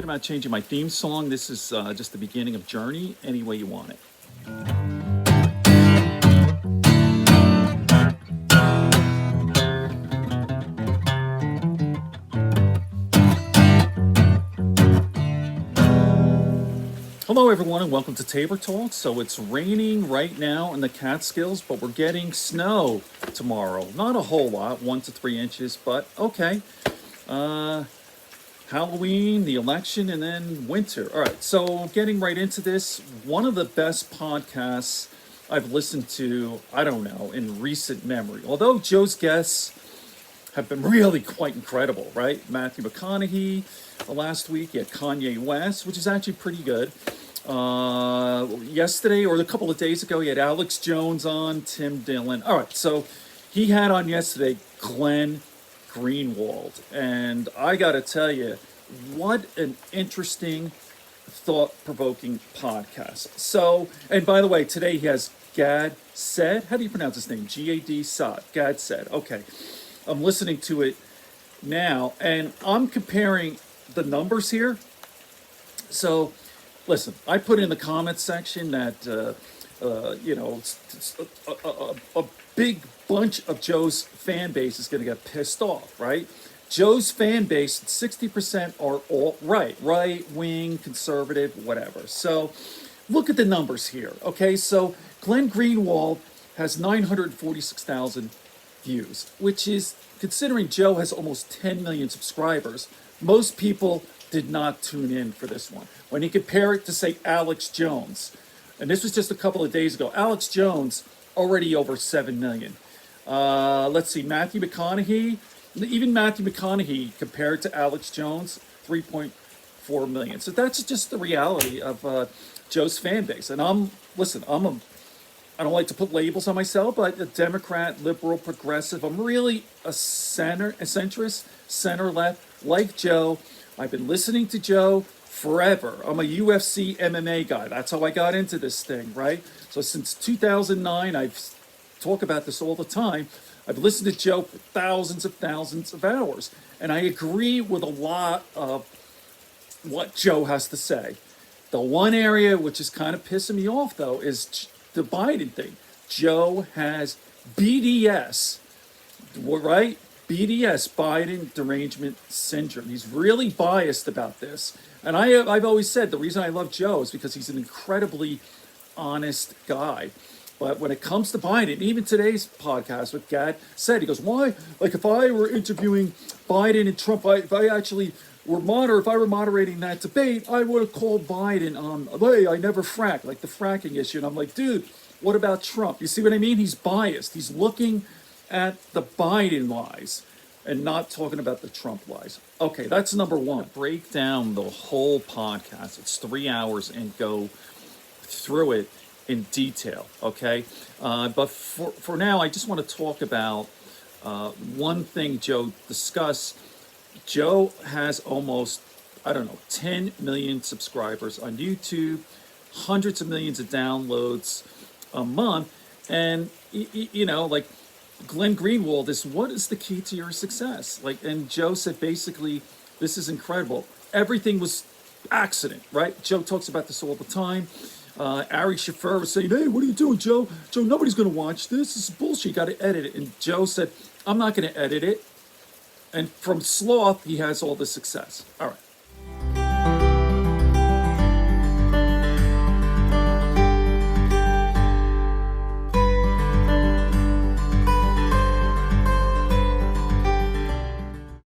about changing my theme song. This is just the beginning of Journey, any way you want it. Hello everyone and welcome to Tabor Talk. So it's raining right now in the Catskills, but we're getting snow tomorrow. Not a whole lot, 1 to 3 inches, but okay. Halloween, the election, and then winter. All right, so getting right into this, one of the best podcasts I've listened to, I don't know, in recent memory. Although Joe's guests have been really quite incredible, right? Matthew McConaughey last week, you had Kanye West, which is actually pretty good. Yesterday, or a couple of days ago, he had Alex Jones on, Tim Dillon. All right, so he had on yesterday Glenn Greenwald. And I got to tell you, what an interesting, thought-provoking podcast. So, and by the way, today he has Gad Said. How do you pronounce his name? G-A-D Said. Gad Said. Okay. I'm listening to it now, and I'm comparing the numbers here. So, listen, I put in the comments section that, it's a big bunch of Joe's fan base is going to get pissed off, right? Joe's fan base, 60% are all right wing, conservative, whatever. So look at the numbers here, okay? So Glenn Greenwald has 946,000 views, which is, considering Joe has almost 10 million subscribers, most people did not tune in for this one. When you compare it to, say, Alex Jones, and this was just a couple of days ago, Alex Jones already over 7 million. Let's see, Matthew McConaughey, even Matthew McConaughey compared to Alex Jones, 3.4 million. So that's just the reality of Joe's fan base. And I don't like to put labels on myself, but a Democrat, liberal, progressive. I'm really a centrist, center-left, like Joe. I've been listening to Joe forever. I'm a UFC MMA guy. That's how I got into this thing, right? So since 2009, I've talked about this all the time. I've listened to Joe for thousands of hours. And I agree with a lot of what Joe has to say. The one area which is kind of pissing me off, though, is the Biden thing. Joe has BDS, right? BDS, Biden Derangement Syndrome. He's really biased about this. And I've always said the reason I love Joe is because he's an incredibly honest guy. But when it comes to Biden, even today's podcast with Gad Said, he goes, why? Like if I were interviewing Biden and Trump, if I were moderating that debate, I would have called Biden on, hey, I never frack, like the fracking issue. And I'm like, dude, what about Trump? You see what I mean? He's biased. He's looking at the Biden lies and not talking about the Trump lies. Okay, that's number one. Break down the whole podcast. It's 3 hours and go through it in detail, okay? But for now, I just want to talk about one thing Joe discussed. Joe has almost, 10 million subscribers on YouTube, hundreds of millions of downloads a month. And, like Glenn Greenwald is, what is the key to your success? And Joe said, basically, this is incredible. Everything was accident, right? Joe talks about this all the time. Ari Shaffir was saying, hey, what are you doing, Joe? Joe, nobody's going to watch this. This is bullshit. You got to edit it. And Joe said, I'm not going to edit it. And from sloth, he has all the success. All right.